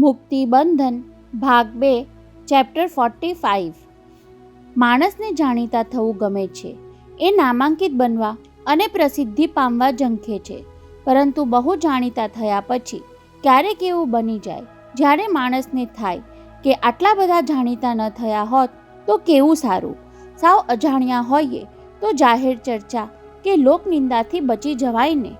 મુક્તિ બંધન ભાગ 2 ચેપ્ટર 45. માણસને જાણીતા થવું ગમે છે. એ નામાંકિત બનવા અને પ્રસિદ્ધિ પામવા ઝંખે છે. પરંતુ બહુ જાણીતા થયા પછી ક્યારેક એવું બની જાય જ્યારે માણસને થાય કે આટલા બધા જાણીતા ન થયા હોત તો કેવું સારું. સાવ અજાણ્યા હોઈએ તો જાહેર ચર્ચા કે લોકનિંદાથી બચી જવાય ને.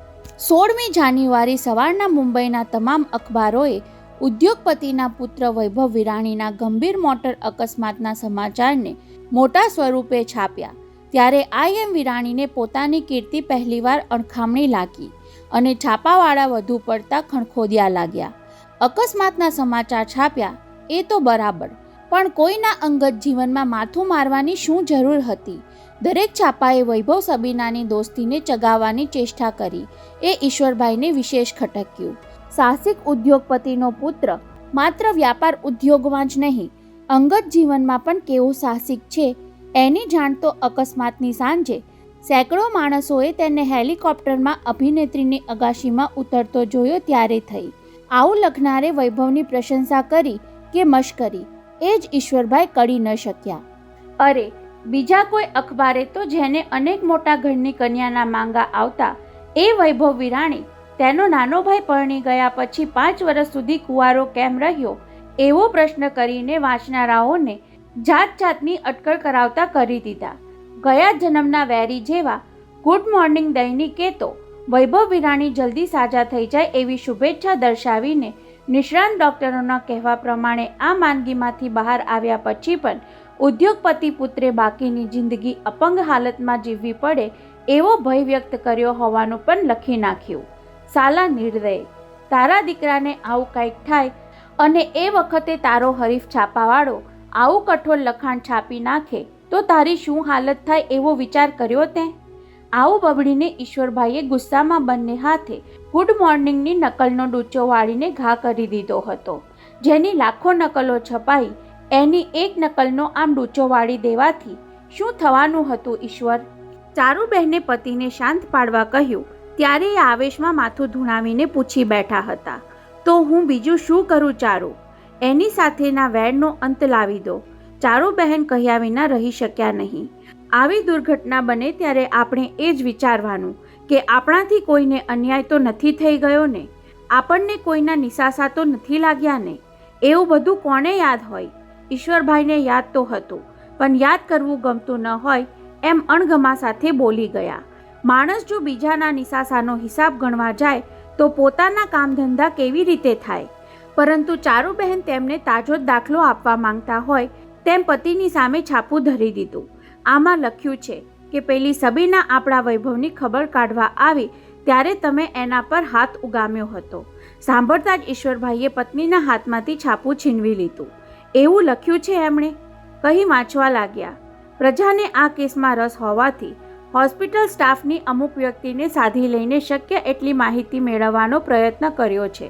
16મી જાન્યુઆરી સવારના મુંબઈના તમામ અખબારોએ ઉદ્યોગપતિના પુત્ર વૈભવ વિરાણીના ગંભીર મોટર અકસ્માતના સમાચારને મોટા સ્વરૂપે છાપ્યા. ત્યારે આઈ.એમ. વિરાણીને પોતાની કીર્તિ પહેલીવાર અણખામણી લાગી અને છાપાવાળા વધુ પડતા ખણખોદિયા લાગ્યા. અકસ્માતના સમાચાર છાપ્યા એ તો બરાબર, પણ કોઈના અંગત જીવનમાં માથું મારવાની શું જરૂર હતી? દરેક છાપાએ વૈભવ સબીનાની દોસ્તીને ચગાવવાની ચેષ્ટા કરી. એ ઈશ્વરભાઈને વિશેષ ખટક્યું. સાહસિક ઉદ્યોગપતિનો પુત્ર માત્ર વ્યાપાર ઉદ્યોગમાં જ નહીં, અંગત જીવનમાં પણ કેવો સાહસિક છે એની જાણ તો અકસ્માતની સાંજે સેંકડો માણસોએ તેને હેલિકોપ્ટરમાં અભિનેત્રીની અગાશીમાં ઉતરતો જોયો ત્યારે થઈ. આવું લખનારે વૈભવની પ્રશંસા કરી કે મશ્કરી એ જ ઈશ્વરભાઈ કરી ન શક્યા. અરે બીજા કોઈ અખબારે તો જેને અનેક મોટા ઘરની કન્યાના માંગા આવતા એ વૈભવ વિરાણી તેનો નાનો ભાઈ પરણી ગયા પછી 5 વર્ષ સુધી કુંવારો કેમ રહ્યો એવો પ્રશ્ન કરીને વાંચનારાઓને જાત જાતની અટકળ કરાવતા કરી દીધા. ગયા જન્મના વેરી જેવા ગુડ મોર્નિંગ દૈનિકે તો વૈભવ વિરાણી જલ્દી સાજા થઈ જાય એવી શુભેચ્છા દર્શાવીને નિષ્ણાંત ડોક્ટરોના કહેવા પ્રમાણે આ માંદગીમાંથી બહાર આવ્યા પછી પણ ઉદ્યોગપતિ પુત્રે બાકીની જિંદગી અપંગ હાલતમાં જીવવી પડે એવો ભય વ્યક્ત કર્યો હોવાનું પણ લખી નાખ્યું. સાલા નિર્દય, તારા દીકરાને આવું કંઈક થાય અને એ વખતે તારો હરીફ છાપાવાળો આવું કઠોર લખાણ છાપી નાખે તો તારી શું હાલત થાય એવો વિચાર કર્યો તે? આવું બબડીને ઈશ્વરભાઈએ ગુસ્સામાં બંને હાથે ગુડ મોર્નિંગની નકલનો ડૂચો વાળીને ઘા કરી દીધો હતો. જેની લાખો નકલો છપાઈ એની એક નકલનો આમ ડૂચો વાળી દેવાથી શું થવાનું હતું ઈશ્વર? ચારુબહેને પતિને શાંત પાડવા કહ્યું ત્યારે એ આવેશમાં માથું ધૂણાવીને પૂછી બેઠા હતા, તો હું બીજું શું કરું ચારુ? એની સાથેના વેરનો અંત લાવી દો. ચારુબહેન કહ્યા વિના રહી શક્યા નહીં. આવી દુર્ઘટના બને ત્યારે આપણે એ જ વિચારવાનું કે આપણાથી કોઈને અન્યાય તો નથી થઈ ગયો ને, આપણને કોઈના નિસાસા તો નથી લાગ્યા ને. એવું બધું કોને યાદ હોય? ઈશ્વરભાઈને યાદ તો હતું, પણ યાદ કરવું ગમતું ન હોય એમ અણગમા સાથે બોલી ગયા. માણસ જો બીજાના નિસાસાનો હિસાબ ગણવા જાય તો પોતાના કામધંધા કેવી રીતે થાય? પરંતુ ચારુબહેન તેમને તાજો જ દાખલો આપવા માંગતા હોય તેમ પતિની સામે છાપું ધરી દીધું. આમાં લખ્યું છે કે પેલી સબીના આપણા વૈભવની ખબર કાઢવા આવી ત્યારે તમે એના પર હાથ ઉગામ્યો હતો. સાંભળતા જ ઈશ્વરભાઈએ પત્નીના હાથમાંથી છાપું છીનવી લીધું. એવું લખ્યું છે એમણે, કહી વાંચવા લાગ્યા. પ્રજાને આ કેસમાં રસ હોવાથી હોસ્પિટલ સ્ટાફની અમુક વ્યક્તિને સાધી લઈને શક્ય એટલી માહિતી મેળવવાનો પ્રયત્ન કર્યો છે.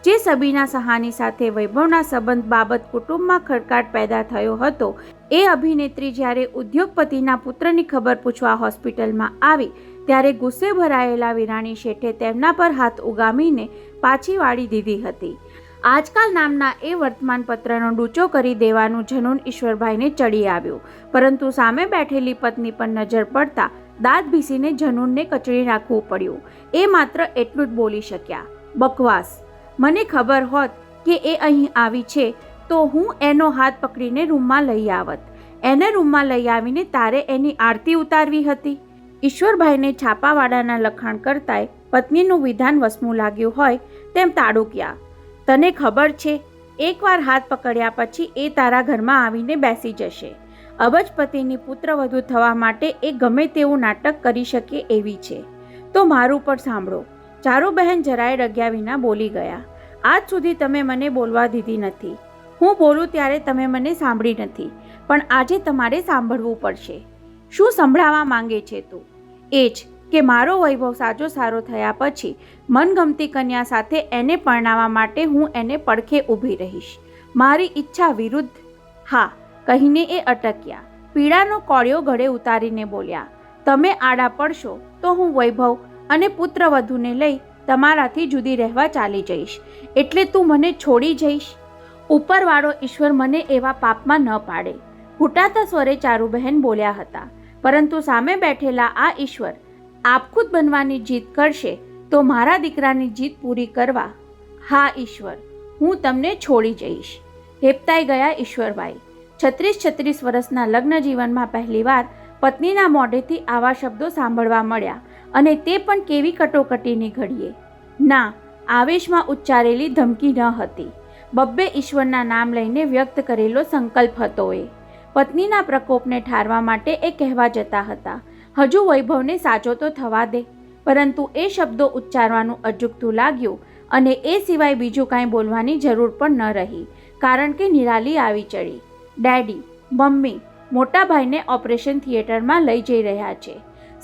જે સબીના સહાની સાથે વૈભવના સંબંધ બાબત કુટુંબમાં ખડકાટ પેદા થયો હતો એ અભિનેત્રી જ્યારે ઉદ્યોગપતિના પુત્રની ખબર પૂછવા હોસ્પિટલમાં આવી ત્યારે ગુસ્સે ભરાયેલા વિરાણી શેઠે તેમના પર હાથ ઉગામીને પાછી વાળી દીધી હતી. આજકાલ નામના એ વર્તમાનપત્રનો ડૂચો કરી દેવાનું જનૂન ઈશ્વરભાઈને ચડી આવ્યું, પરંતુ સામે બેઠેલી પત્ની પર નજર પડતા દાંત ભીસીને જનૂનને કચડી નાખવું પડ્યું. એ માત્ર એટલું જ બોલી શક્યા, બકવાસ. મને ખબર હોત કે એ અહીં આવી છે તો હું એનો હાથ પકડીને રૂમમાં લઈ આવત. એને રૂમમાં લઈ આવીને તારે એની આરતી ઉતારવી હતી. ઈશ્વરભાઈને છાપાવાળાના લખાણ કરતાંય પત્નીનું વિધાન વસમું લાગ્યું હોય તેમ તાડુક્યા. તને ખબર છે, એકવાર હાથ પકડ્યા પછી એ તારા ઘરમાં આવીને બેસી જશે. અબજપતિની પુત્રવધુ થવા માટે એ ગમે તેવું નાટક કરી શકે એવી છે. તો મારું પણ સાંભળો. ચારુબહેન જરાય ડગ્યા વિના બોલી ગયા. આજ સુધી તમે મને બોલવા દીધી નથી. હું બોલું ત્યારે તમે મને સાંભળી નથી, પણ આજે તમારે સાંભળવું પડશે. શું સંભળાવા માંગે છે તું? એ જ કે મારો વૈભવ સાજો સારો થયા પછી મનગમતી કન્યા સાથે એને પરણાવવા માટે હું એને પડખે ઊભી રહીશ, મારી ઈચ્છા વિરુદ્ધ. હા કહીને એ અટક્યા. પીડાનો કોળિયો ગળે ઉતારીને બોલ્યા, તમે આડા પડશો તો હું વૈભવ અને પુત્રવધૂને લઈ તમારાથી જુદી રહેવા ચાલી જઈશ. એટલે તું મને છોડી જઈશ? ઉપરવાળો ઈશ્વર મને એવા પાપમાં ન પાડે, ઘૂંટાતા સ્વરે ચારુબહેન બોલ્યા હતા. પરંતુ સામે બેઠેલા આ ઈશ્વર આપખુદ બનવાની જીદ કરશે તો મારા દીકરાની જીદ પૂરી કરવા, હા ઈશ્વર, હું તમને છોડી જઈશ. હેપતાઈ ગયા ઈશ્વરભાઈ. 36 વર્ષના લગ્ન જીવનમાં પહેલીવાર પત્નીના મોઢેથી આવા શબ્દો સાંભળવા મળ્યા, અને તે પણ કેવી કટોકટીની ઘડીએ. ના, આવેશમાં ઉચ્ચારેલી ધમકી ન હતી, બબ્બે ઈશ્વરના નામ લઈને વ્યક્ત કરેલો સંકલ્પ હતો. એ પત્નીના પ્રકોપને ઠારવા માટે એ કહેવા જતા હતા, હજુ વૈભવને સાચો તો થવા દે. પરંતુ એ શબ્દો ઉચ્ચારવાનું અજુગતું લાગ્યું, અને એ સિવાય બીજું કાંઈ બોલવાની જરૂર પણ ન રહી, કારણ કે નિરાલી આવી ચડી. ડેડી, મમ્મી મોટા ભાઈને ઓપરેશન થિયેટરમાં લઈ જઈ રહ્યા છે.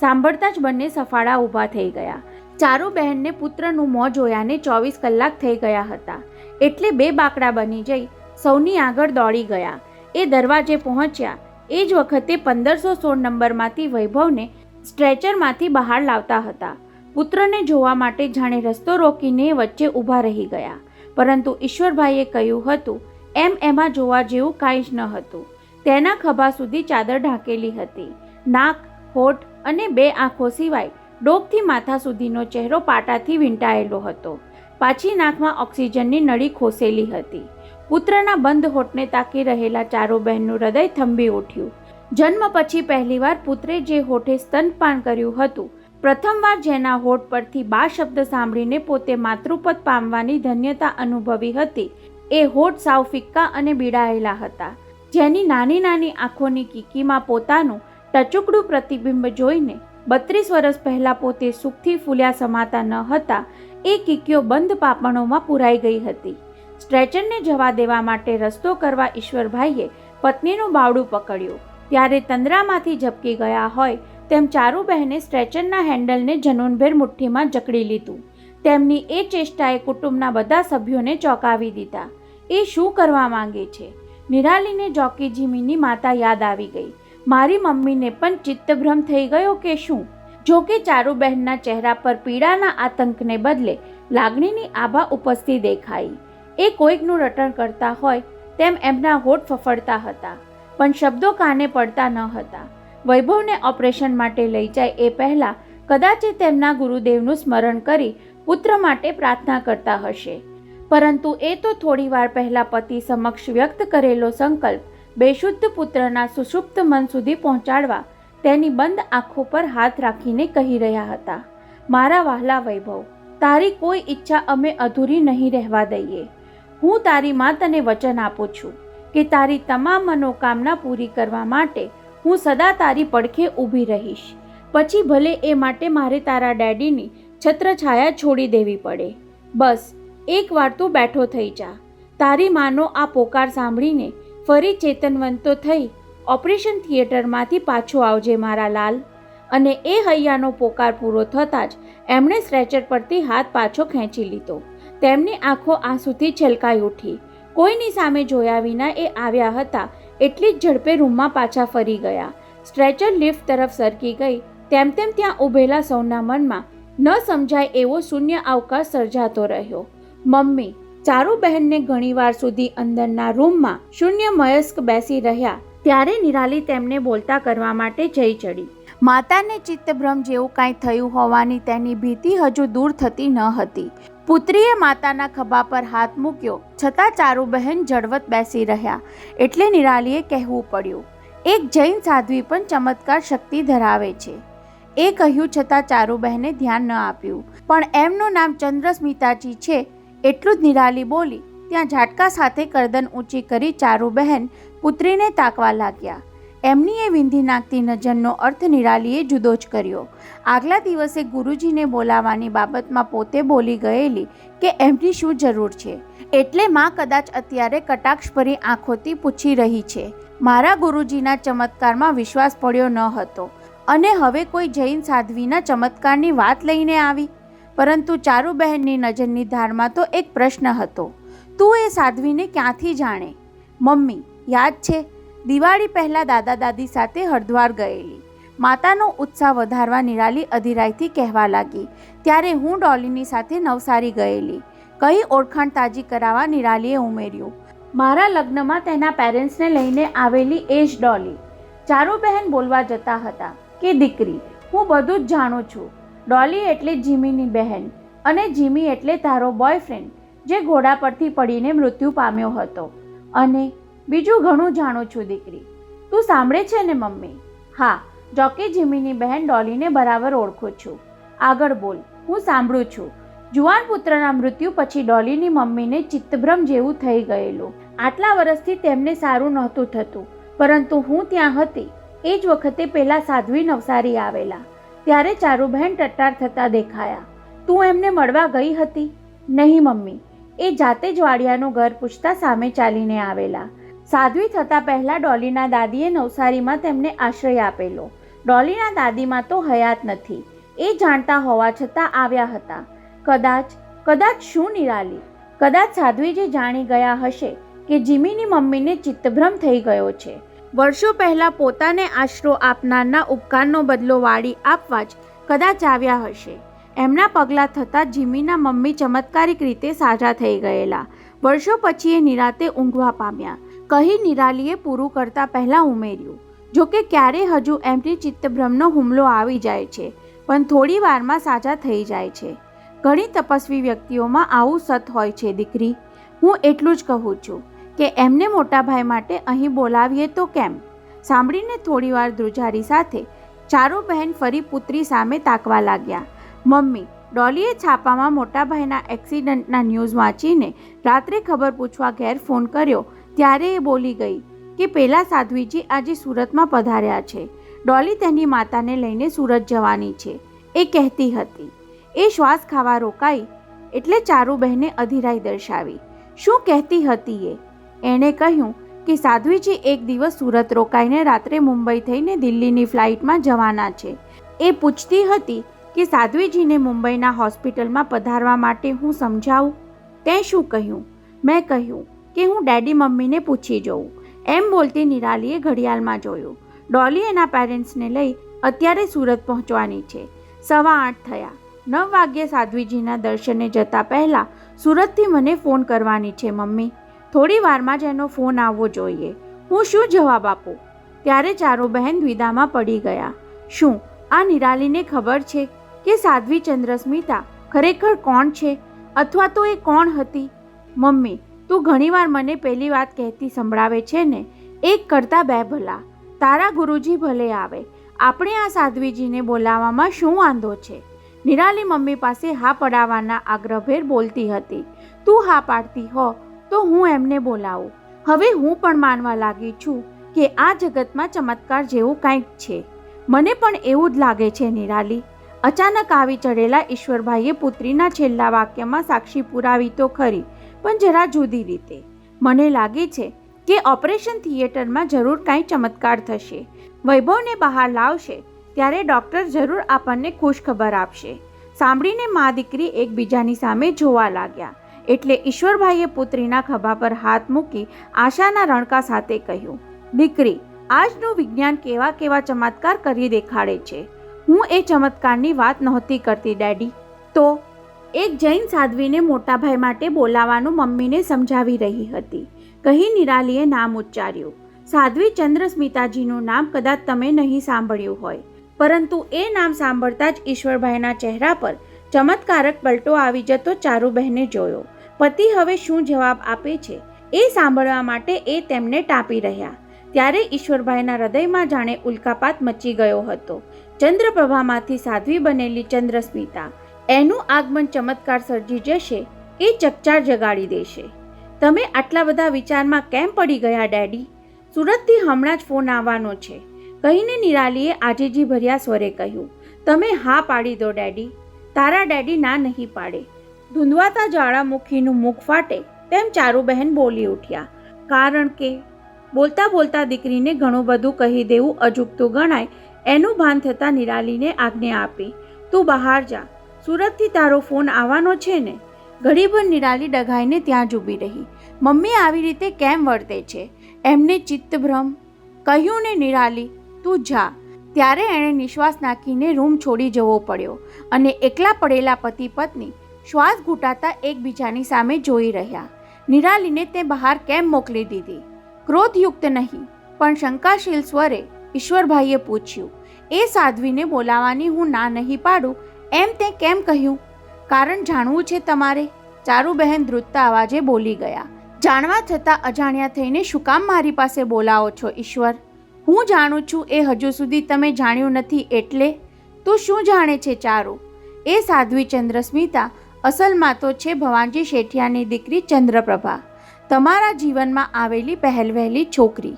સાંભળતા જ બંને સફાળા ઊભા થઈ ગયા. ચારુબહેનને પુત્રનું મોં જોયાને 24 કલાક થઈ ગયા હતા, એટલે બે બાકડા બની જઈ સૌની આગળ દોડી ગયા. એ દરવાજે પહોંચ્યા એ જ વખતે 1516 નંબરમાંથી વૈભવને સ્ટ્રેચરમાંથી બહાર લાવતા હતા. પુત્રને જોવા માટે જાણે રસ્તો રોકીને વચ્ચે ઊભા રહી ગયા. પરંતુ ઈશ્વરભાઈએ કહ્યું હતું એમ એમાં જોવા જેવું કાંઈ જ ન હતું. તેના ખભા સુધી ચાદર ઢાંકેલી હતી. નાક, હોઠ અને 2 આંખો સિવાય ડોકથી માથા સુધીનો ચહેરો પાટાથી વીંટાયેલો હતો. પાછી નાકમાં ઓક્સિજનની નળી ખોસેલી હતી. પુત્રના બંધ હોઠને તાકી રહેલા ચારુબહેનનું હૃદય થંભી ઉઠ્યું. જન્મ પછી પહેલીવાર પુત્રે જે હોઠે સ્તનપાન કર્યું હતું, પ્રથમવાર જેના હોઠ પરથી બા શબ્દ સાંભળીને પોતે માતૃપદ પામવાની ધન્યતા અનુભવી હતી, એ હોઠ સાવ ફિક્કા અને બીડાયેલા હતા. જેની નાની નાની આંખોની કીકીમાં પોતાનું ટચુકડું પ્રતિબિંબ જોઈને 32 વર્ષ પહેલાં પોતે સુખથી ફૂલ્યા સમાતા ન હતા, એ કીકીઓ બંધ પાપણોમાં પૂરાઈ ગઈ હતી. સ્ટ્રેચરને જવા દેવા માટે રસ્તો કરવા ઈશ્વરભાઈએ પત્નીનું બાવડું પકડ્યું, ત્યારે તંદ્રામાંથી ઝબકી ગયા હોય તેમ ચારુબહેને સ્ટ્રેચરના હેન્ડલને જનૂનભેર મુઠ્ઠીમાં જકડી લીધું. તેમની એ ચેષ્ટાએ કુટુંબના બધા સભ્યોને ચોંકાવી દીધા. એ શું કરવા માંગે છે? નિરાલીને જોકી જીમીની માતા યાદ આવી ગઈ. મારી મમ્મીને પણ ચિત્તભ્રમ થઈ ગયો કે શું? જોકે ચારુબહેનના ચહેરા પર પીડાના આતંકને બદલે લાગણીની આભા ઉપજતી દેખાઈ. એ કોઈકનું રટણ કરતા હોય તેમ એમના હોઠ ફફડતા હતા, પણ શબ્દો કાને પડતા ન હતા. વૈભવને ઓપરેશન માટે લઈ જાય એ પહેલાં કદાચ તેમના ગુરુદેવનું સ્મરણ કરી પુત્ર માટે પ્રાર્થના કરતા હશે. પરંતુ એ તો થોડીવાર પહેલાં પતિ સમક્ષ વ્યક્ત કરેલો સંકલ્પ બેશુદ્ધ પુત્રના સુષુપ્ત મન સુધી પહોંચાડવા તેની બંધ આંખો પર હાથ રાખીને કહી રહ્યા હતા, મારા વહાલા વૈભવ, તારી કોઈ ઈચ્છા અમે અધૂરી નહીં રહેવા દઈએ. હું તારી માં તને વચન આપું છું કે તારી તમામ મનોકામના પૂરી કરવા માટે હું સદા તારી પડખે ઊભી રહીશ. પછી ભલે એ માટે મારે તારા ડેડીની છત્રછાયા છોડી દેવી પડે. બસ એકવાર તું બેઠો થઈ જા. તારી માનો આ પોકાર સાંભળીને ફરી ચેતનવંતો થઈ ઓપરેશન થિયેટરમાંથી પાછો આવજે મારા લાલ. અને એ હૈયાનો પોકાર પૂરો થતાં જ એમણે સ્ટ્રેચર પરથી હાથ પાછો ખેંચી લીધો. તેમની આંખો આંસુથી છલકાઈ ઉઠી. કોઈની સામે જોયા વિના એ આવ્યા હતા એટલી જ ઝડપે રૂમમાં પાછા ફરી ગયા. સ્ટ્રેચર લિફ્ટ તરફ સરકી ગઈ તેમ તેમ ત્યાં ઊભેલા સૌના મનમાં ન સમજાય એવો શૂન્ય અવકાશ સર્જાતો રહ્યો. મમ્મી, ચારુબહેનને ઘણીવાર સુધી અંદરના રૂમમાં શૂન્યમયસ્ક બેસી રહ્યા ત્યારે નિરાલી તેમને બોલતા કરવા માટે જઈ ચડી. માતાને ચિત્તભ્રમ જેવું કાંઈ થયું હોવાની તેની ભીતિ હજુ દૂર થતી ન હતી. પુત્રીએ માતાના ખભા પર હાથ મૂક્યો છતાં ચારુબહેન જળવત બેસી રહ્યા, એટલે નિરાલીએ કહેવું પડ્યું, એક જૈન સાધ્વી પણ ચમત્કાર શક્તિ ધરાવે છે. એ કહ્યું છતાં ચારુબહેને ધ્યાન ન આપ્યું. પણ એમનું નામ ચંદ્રસ્મિતાજી છે એટલું જ નિરાલી બોલી ત્યાં ઝાટકા સાથે કરદન ઊંચી કરી ચારુબહેન પુત્રીને તાકવા લાગ્યા. એમની એ વિંધી નાખતી નજરનો અર્થ નિરાલીએ જુદો જ કર્યો. આગલા દિવસે ગુરુજીને બોલાવવાની બાબતમાં પોતે બોલી ગયેલી કે એમની શું જરૂર છે, એટલે માં કદાચ અત્યારે કટાક્ષભરી આંખોથી પૂછી રહી છે. મારા ગુરુજીના ચમત્કારમાં વિશ્વાસ પડ્યો ન હતો અને હવે કોઈ જૈન સાધ્વીના ચમત્કારની વાત લઈને આવી. પરંતુ ચારુબહેનની નજરની ધારમાં તો એક પ્રશ્ન હતો, તું એ સાધ્વીને ક્યાંથી જાણે? મમ્મી, યાદ છે દિવાળી પહેલાં દાદા દાદી સાથે હરિદ્વાર ગયેલી. માતાનો ઉત્સાહ વધારવા નિરાલી અધીરાઈથી કહેવા લાગી. ત્યારે હું ડોલીની સાથે નવસારી ગયેલી, કહી ઓળખાણ તાજી કરાવવા નિરાલીએ ઉમેર્યું. મારા લગ્નમાં તેના પેરેન્ટ્સને લઈને આવેલી એ જ ડોલી. ચારુબહેન બોલવા જતા હતા કે દીકરી, હું બધું જ જાણું છું. ડોલી એટલે જીમીની બહેન, અને જીમી એટલે તારો બોયફ્રેન્ડ જે ઘોડા પરથી પડીને મૃત્યુ પામ્યો હતો. અને બીજું ઘણું જાણું છું દીકરી. તું સાંભળે છે ને મમ્મી? હા, જોકે જીમીની બહેન ડોલીને બરાબર ઓળખું છું. આગળ બોલ, હું સાંભળું છું. જુવાન પુત્રના મૃત્યુ પછી ડોલીની મમ્મીને ચિત્તભ્રમ જેવું થઈ ગયેલું. આટલા વર્ષથી તેમને સારું નહોતું થતું, પરંતુ હું ત્યાં હતી એ જ વખતે પેલા સાધ્વી નવસારી આવેલા. ત્યારે ચારુબહેન ટટ્ટાર થતા દેખાયા. તું એમને મળવા ગઈ હતી? નહીં મમ્મી, એ જાતે જ વાડિયાનું ઘર પૂછતા સામે ચાલીને આવેલા. સાધ્વી થતાં પહેલાં ડોલીના દાદીએ નવસારીમાં તેમને આશ્રય આપેલો. ડોલીના દાદીમાં તો હયાત નથી, એ જાણતા હોવા છતાં આવ્યા હતા. કદાચ શું નિરાલી? કદાચ સાધ્વીજી જાણી ગયા હશે કે જીમીની મમ્મીને ચિત્તભ્રમ થઈ ગયો છે. વર્ષો પહેલાં પોતાને આશરો આપનારના ઉપકારનો બદલો વાળી આપવા જ કદાચ આવ્યા હશે. એમના પગલાં થતાં જીમીના મમ્મી ચમત્કારિક રીતે સાજા થઈ ગયેલા. વર્ષો પછી એ નિરાતે ઊંઘવા પામ્યા, કહી નિરાલીએ પૂરું કરતા પહેલાં ઉમેર્યું. જોકે ક્યારે હજુ એમની ચિત્તભ્રમનો હુમલો આવી જાય છે, પણ થોડી વારમાં સાજા થઈ જાય છે. ઘણી તપસ્વી વ્યક્તિઓમાં આવું સત હોય છે દીકરી. હું એટલું જ કહું છું કે એમને મોટા ભાઈ માટે અહીં બોલાવીએ તો કેમ? સાંભળીને થોડીવાર ધ્રુજારી સાથે ચારુબહેન ફરી પુત્રી સામે તાકવા લાગ્યા. મમ્મી, ડોલીએ છાપામાં મોટાભાઈના એક્સિડન્ટના ન્યૂઝ વાંચીને રાત્રે ખબર પૂછવા ઘેર ફોન કર્યો ત્યારે એ બોલી ગઈ કે પેલા સાધ્વીજી આજે સુરતમાં પધાર્યા છે. ડોલી તેની માતાને લઈને સુરત જવાની છે એ કહેતી હતી. એ શ્વાસ ખાવા રોકાઈ એટલે ચારુબહેને અધીરાઈ દર્શાવી. શું કહેતી હતી એ? એણે કહ્યું કે સાધ્વીજી એક દિવસ સુરત રોકાઈને રાત્રે મુંબઈ થઈને દિલ્હીની ફ્લાઇટમાં જવાના છે. એ પૂછતી હતી કે સાધ્વીજીને મુંબઈના હોસ્પિટલમાં પધારવા માટે હું સમજાવું. તે શું કહ્યું? મેં કહ્યું કે હું ડેડી મમ્મીને પૂછી જોઉં. એમ બોલતી નિરાલીએ ઘડિયાળમાં જોયું. ડોલી એના પેરેન્ટ્સને લઈ અત્યારે સુરત પહોંચવાની છે. 8:15 થયા. 9 વાગ્યે સાધ્વીજીના દર્શને જતાં પહેલાં સુરતથી મને ફોન કરવાની છે મમ્મી. થોડી વારમાં જ એનો ફોન આવવો જોઈએ. હું શું જવાબ આપું? ત્યારે ચારુબહેન દ્વિધામાં પડી ગયા. શું આ નિરાલીને ખબર છે કે સાધ્વી ચંદ્રસ્મિતા ખરેખર કોણ છે, અથવા તો એ કોણ હતી? મમ્મી, તું ઘણીવાર મને પહેલી વાત કહેતી સંભળાવે છે ને, એક કરતાં બે ભલા. તારા ગુરુજી ભલે આવે, આપણે આ સાધ્વીજીને બોલાવવામાં શું વાંધો છે? નિરાલી મમ્મી પાસે હા પડાવવાના આગ્રહભેર બોલતી હતી. તું હા પાડતી હો તો હું એમને બોલાવું. હવે હું પણ માનવા લાગી છું કે આ જગતમાં ચમત્કાર જેવું કંઈક છે. મને પણ એવું જ લાગે છે નિરાલી. અચાનક આવી ચડેલા ઈશ્વરભાઈએ પુત્રીના છેલ્લા વાક્યમાં સાક્ષી પુરાવી તો ખરી, પણ જરા જુદી રીતે. મને લાગે છે કે ઓપરેશન થિયેટરમાં જરૂર કાંઈ ચમત્કાર થશે. વૈભવને બહાર લાવશે ત્યારે ડૉક્ટર જરૂર આપણને ખુશખબર આપશે. સાંભળીને મા દીકરી એકબીજાની સામે જોવા લાગ્યા. એટલે ઈશ્વરભાઈએ પુત્રીના ખભા પર હાથ મૂકી આશાના રણકા સાથે કહ્યું, દીકરી, આજનું વિજ્ઞાન કેવા કેવા ચમત્કાર કરી દેખાડે છે. હું એ ચમત્કારની વાત નહોતી કરતી ડેડી. તો એક જૈન સાધ્વીને મોટાભાઈ માટે બોલાવવાનું મમ્મીને સમજાવી રહી હતી, કહી નિરાલીએ નામ ઉચ્ચાર્યું. સાધ્વી ચંદ્રસ્મિતાજીનું નામ કદાચ તમે નહીં સાંભળ્યું હોય, પરંતુ એ નામ સાંભળતા જ ઈશ્વરભાઈના ચહેરા પર ચમત્કારક પલટો આવી જતો ચારુબહેને જોયો. પતિ હવે શું જવાબ આપે છે એ સાંભળવા માટે એ તેમને ટાંપી રહ્યા. ત્યારે ઈશ્વરભાઈના હૃદયમાં જાણે ઉલ્કાપાત મચી ગયો હતો. ચંદ્રપ્રભામાંથી સાધ્વી બનેલી ચંદ્રસ્મિતા, એનું આગમન ચમત્કાર સર્જી જશે, એ ચકચાર જગાડી દેશે. તમે આટલા બધા વિચારમાં કેમ પડી ગયા ડેડી? સુરતથી હમણાં જ ફોન આવવાનો છે, કહીને નિરાલીએ આજીજી ભર્યા સ્વરે કહ્યું. તમે હા પાડી દો ડેડી. તારા ડેડી ના નહીં પાડે. ધૂંધવાતા જ્વાળામુખીનું મુખ ફાટે તેમ ચારુબહેન બોલી ઉઠ્યા. કારણ કે બોલતા બોલતા દીકરીને ઘણું બધું કહી દેવું અજુગતું ગણાય એનું ભાન થતાં નિરાલીને આજ્ઞા આપી, તું બહાર જા, સુરતથી તારો ફોન આવવાનો છે ને. ઘડીભર નિરાલી ડઘાઈને ત્યાં જ ઊભી રહી. મમ્મી આવી રીતે કેમ વર્તે છે? એમને ચિત્તભ્રમ. કહ્યું ને નિરાલી, તું જા. ત્યારે એણે નિશ્વાસ નાખીને રૂમ છોડી જવો પડ્યો અને એકલા પડેલા પતિ પત્ની શ્વાસ ઘૂંટાતા એકબીજાની સામે જોઈ રહ્યા. નિરાલીને તે બહાર કેમ મોકલી દીધી? ક્રોધયુક્ત નહીં પણ શંકાશીલ સ્વરે ઈશ્વરભાઈએ પૂછ્યું. એ સાધ્વીને બોલાવવાની હું ના નહીં પાડું એમ તે કેમ કહ્યું? કારણ જાણવું છે તમારે? ચારુબહેન ધ્રુજતા અવાજે બોલી ગયા. જાણવા છતાં અજાણ્યા થઈને શું કામ મારી પાસે બોલાવો છો ઈશ્વર? હું જાણું છું એ હજુ સુધી તમે જાણ્યું નથી એટલે? તું શું જાણે છે ચારુ? એ સાધ્વી ચંદ્રસ્મિતા અસલમાં તો છે ભવાનજી શેઠિયાની દીકરી ચંદ્રપ્રભા, તમારા જીવનમાં આવેલી પહેલવહેલી છોકરી.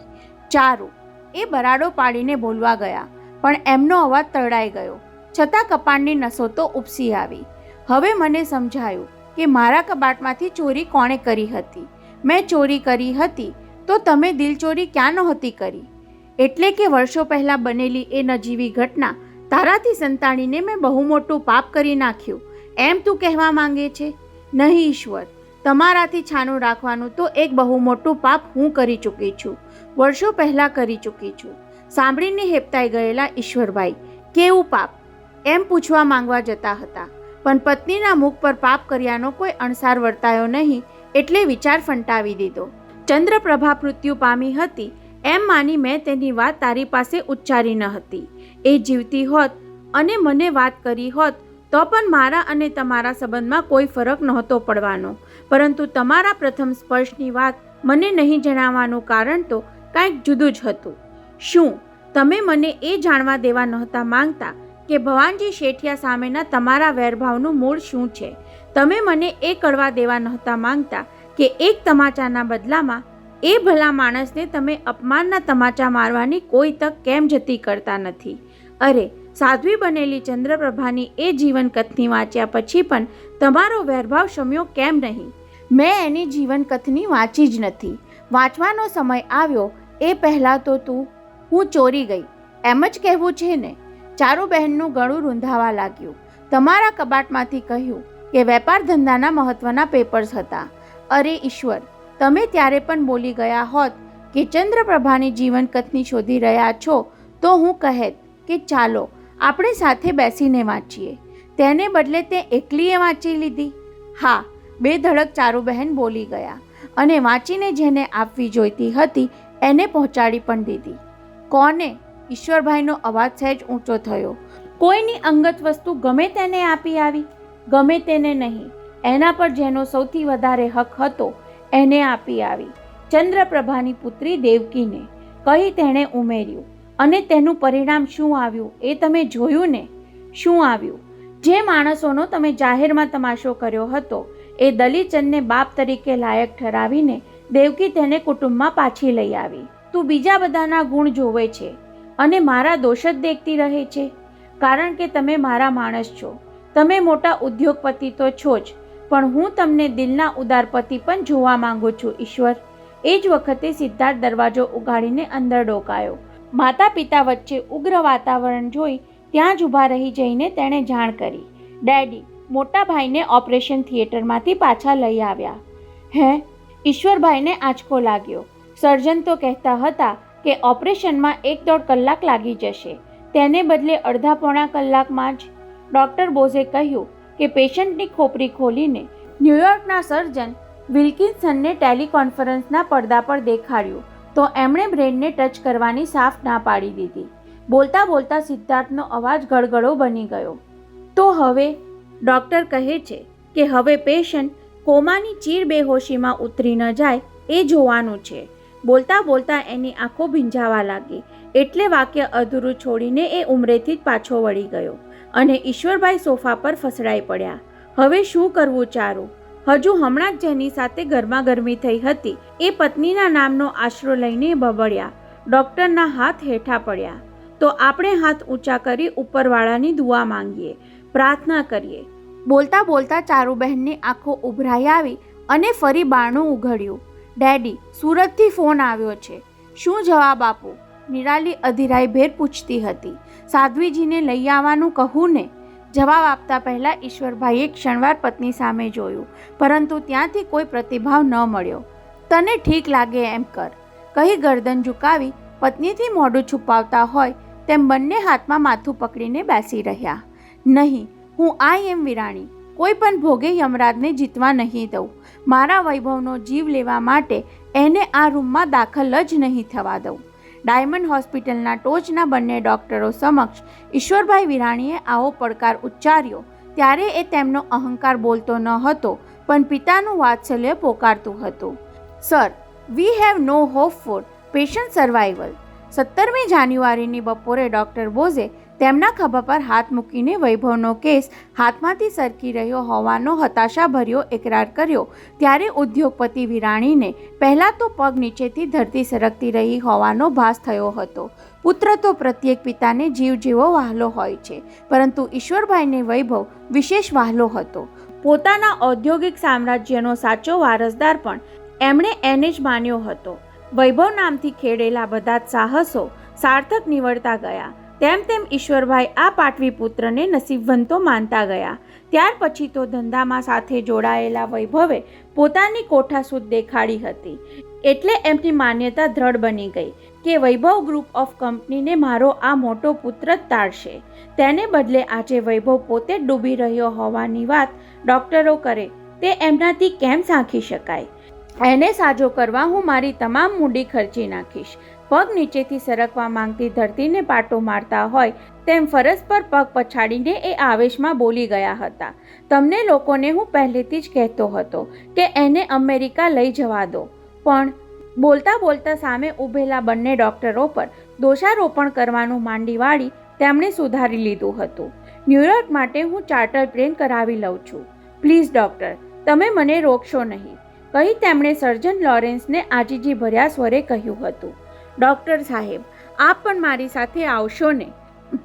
ચારુ એ બરાડો પાડીને બોલવા ગયા પણ એમનો અવાજ તરડાઈ ગયો. છતાં કપાળની નસો તો ઉપસી આવી. હવે મને સમજાયું કે મારા કબાટમાંથી ચોરી કોણે કરી હતી. મેં ચોરી કરી હતી તો તમે દિલચોરી ક્યાં નહોતી કરી? એટલે કે વર્ષો પહેલાં બનેલી એ નજીવી ઘટના તારાથી સંતાડીને મેં બહુ મોટું પાપ કરી નાખ્યું એમ તું કહેવા માંગે છે? નહીં ઈશ્વર, તમારાથી છાનું રાખવાનું તો એક બહુ મોટું પાપ હું કરી ચૂકી છું, વર્ષો પહેલાં કરી ચૂકી છું. સાંભળીને હેપતાઈ ગયેલા ઈશ્વરભાઈ કેવું પાપ એમ પૂછવા માંગવા જતા હતા પણ પત્નીના મુખ પર પાપ કર્યાનો કોઈ અણસાર વર્તાયો નહીં એટલે વિચાર ફંટાવી દીધો. ચંદ્રપ્રભા મૃત્યુ પામી હતી એમ માની મેં તેની વાત તારી પાસે ઉચ્ચારી ન હતી. એ જીવતી હોત અને મને વાત કરી હોત તો પણ મારા અને તમારા સંબંધમાં કોઈ ફરક નહોતો પડવાનો, પરંતુ તમારા પ્રથમ સ્પર્શની વાત મને નહીં જણાવવાનું કારણ તો કાંઈક જુદું જ હતું. શું તમે મને એ જાણવા દેવા નહોતા માંગતા કે ભવાનજી શેઠિયા સામેના તમારા વેરભાવનું મૂળ શું છે? તમે મને એ કળવા દેવા નહોતા માંગતા કે એક તમાચાના બદલામાં એ ભલા માણસને તમે અપમાનના તમાચા મારવાની કોઈ તક કેમ જતી કરતા નથી? અરે, સાધ્વી બનેલી ચંદ્રપ્રભાની એ જીવન કથની વાંચ્યા પછી પણ તમારો વેરભાવ શમ્યો કેમ નહીં? મેં એની જીવન કથની વાંચી જ નથી. વાંચવાનો સમય આવ્યો એ પહેલાં તો હું ચોરી ગઈ એમ જ કહેવું છે ને? ચારુબહેનનું ગળું રૂંધાવા લાગ્યું. તમારા કબાટમાંથી કહ્યું કે વેપાર ધંધાના મહત્વના પેપર્સ હતા. અરે ઈશ્વર, તમે ત્યારે પણ બોલી ગયા હોત કે ચંદ્રપ્રભાની જીવન કથની શોધી રહ્યા છો તો હું કહેત કે ચાલો આપણે સાથે બેસીને વાંચીએ. તેને બદલે તે એકલીએ વાંચી લીધી. હા, બેધડક ચારુબહેન બોલી ગયા અને વાંચીને જેને આપવી જોઈતી હતી એને પહોંચાડી પણ દીધી. કોને? ઈશ્વરભાઈનો અવાજ સહેજ ઊંચો થયો. કોઈની અંગત વસ્તુ ગમે તેને આપી આવી? ગમે તેને નહીં, એના પર જેનો સૌથી વધારે હક હતો એને આપી આવી. ચંદ્રપ્રભાની પુત્રી દેવકીને, કહી તેણે ઉમેર્યું. અને તેનું પરિણામ શું આવ્યું એ તમે જોયું ને? શું આવ્યું? જે માણસોનો તમે જાહેરમાં તમાશો કર્યો હતો એ દલીચંદને બાપ તરીકે લાયક ઠરાવીને દેવકી તેને કુટુંબમાં પાછી લઈ આવી. તું બીજા બધાના ગુણ જોવે છે અને મારા દોષ જ દેખતી રહે છે. કારણ કે તમે મારા માણસ છો, તમે મોટા ઉદ્યોગપતિ તો છો જ, પણ હું તમને દિલના ઉદારપતિ પણ જોવા માંગુ છું ઈશ્વર. એ જ વખતે સિદ્ધાર્થ દરવાજો ઉગાડીને અંદર ડોકાયો. માતા પિતા વચ્ચે ઉગ્ર વાતાવરણ જોઈ ત્યાં જ ઊભા રહી જઈને તેણે જાણ કરી. ડેડી, મોટા ભાઈને ઓપરેશન થિયેટરમાંથી પાછા લઈ આવ્યા. હે? ઈશ્વરભાઈને આંચકો લાગ્યો. સર્જન તો કહેતા હતા કે ઓપરેશનમાં 1-1.5 કલાક લાગી જશે, તેને બદલે અડધા પોણા કલાકમાં જ. ડૉક્ટર બોઝે કહ્યું કે પેશન્ટની ખોપરી ખોલીને ન્યૂયોર્કના સર્જન વિલ્કિન્સનને ટેલિકોન્ફરન્સના પડદા પર દેખાડ્યું તો એમણે બ્રેનને ટચ કરવાની સાફ ના પાડી દીધી. બોલતા બોલતા સિદ્ધાર્થનો અવાજ ગળગળો બની ગયો. તો હવે ડૉક્ટર કહે છે કે હવે પેશન્ટ કોમાની ચીર બેહોશીમાં ઉતરી ન જાય એ જોવાનું છે. બોલતા બોલતા એની આંખો ભીંજાવા લાગી એટલે વાક્ય અધૂરું છોડીને એ ઉંમરેથી જ પાછો વળી ગયો અને ઈશ્વરભાઈ સોફા પર ફસડાઈ પડ્યા. હવે શું કરવું ચારુ? હજુ હમણાં જ જેની સાથે ગરમાગરમી થઈ હતી એ પત્નીના નામનો આશરો લઈને બબડ્યા. ડૉક્ટરના હાથ હેઠા પડ્યા. તો આપણે હાથ ઊંચા કરી ઉપરવાળાની દુઆ માંગીએ, પ્રાર્થના કરીએ. બોલતા બોલતા ચારુબહેનની આંખો ઉભરાઈ આવી અને ફરી બારણું ઉઘડ્યું. ડેડી, સુરતથી ફોન આવ્યો છે. શું જવાબ આપું? નિરાલી અધીરાઈ ભેર પૂછતી હતી. સાધ્વીજીને લઈ આવવાનું કહું ને? જવાબ આપતા પહેલાં ઈશ્વરભાઈએ ક્ષણવાર પત્ની સામે જોયું, પરંતુ ત્યાંથી કોઈ પ્રતિભાવ ન મળ્યો. તને ઠીક લાગે એમ કર, કહી ગરદન ઝુકાવી પત્નીથી મોઢું છુપાવતા હોય તેમ બંને હાથમાં માથું પકડીને બેસી રહ્યા. નહીં, હું આઈ એમ વિરાણી કોઈ પણ ભોગે યમરાજને જીતવા નહીં દઉં. મારા વૈભવનો જીવ લેવા માટે એને આ રૂમમાં દાખલ જ નહીં થવા દઉં. ડાયમંડ હોસ્પિટલના ટોચના બંને ડૉક્ટરો સમક્ષ ઈશ્વરભાઈ વિરાણીએ આવો પડકાર ઉચ્ચાર્યો ત્યારે એ તેમનો અહંકાર બોલતો ન હતો, પણ પિતાનું વાત્સલ્ય પોકારતું હતું. Sir, we have no hope for patient survival. 17મી જાન્યુઆરીની બપોરે ડૉક્ટર બોઝે તેમના ખભા પર હાથ મૂકીને વૈભવનો કેસ હાથમાંથી સરકી રહ્યો હોવાનો હતાશાભર્યો એકરાર કર્યો ત્યારે ઉદ્યોગપતિ વિરાણીને પહેલાં તો પગ નીચેથી ધરતી સરકતી રહી હોવાનો ભાસ થયો હતો. પુત્ર તો પ્રત્યેક પિતાને જીવ જેવો વહાલો હોય છે, પરંતુ ઈશ્વરભાઈને વૈભવ વિશેષ વહાલો હતો. પોતાના ઔદ્યોગિક સામ્રાજ્યનો સાચો વારસદાર પણ એમણે એને જ માન્યો હતો. વૈભવ નામથી ખેડેલા બધા જ સાહસો સાર્થક નીવડતા ગયા. તેમ તેમ ઈશ્વરભાઈ આ પાટવી પુત્રને નસીબવંતો માનતા ગયા. ત્યાર પછી તો ધંધામાં સાથે જોડાયેલા વૈભવે પોતાની કોઠાસૂદ દેખાડી હતી, એટલે એમની માન્યતા દ્રઢ બની ગઈ કે વૈભવ ગ્રુપ ઓફ કંપનીને મારો આ મોટો પુત્ર જ તાળશે. તેને બદલે આજે વૈભવ પોતે જ ડૂબી રહ્યો હોવાની વાત ડૉક્ટરો કરે તે એમનાથી કેમ સાંખી શકાય? એને સાજો કરવા હું મારી તમામ મૂડી ખર્ચી નાખીશ. પગ નીચેથી સરકવા માંગતી ધરતીને પાટો મારતા હોય તેમ ફરજ પર પગ પછાડીને એ આવેશમાં બોલી ગયા હતા. તમને લોકોને હું પહેલેથી જ કહેતો હતો કે એને અમેરિકા લઈ જવા દો, પણ બોલતા બોલતા સામે ઊભેલા બંને ડૉક્ટરો પર દોષારોપણ કરવાનું માંડી વાળી તેમણે સુધારી લીધું હતું. ન્યૂયોર્ક માટે હું ચાર્ટર પ્લેન કરાવી લઉં છું. પ્લીઝ ડૉક્ટર, તમે મને રોકશો નહીં, કહી તેમણે સર્જન લોરેન્સને આજીજી ભર્યા સ્વરે કહ્યું હતું. ડૉક્ટર સાહેબ, આપ પણ મારી સાથે આવશો ને?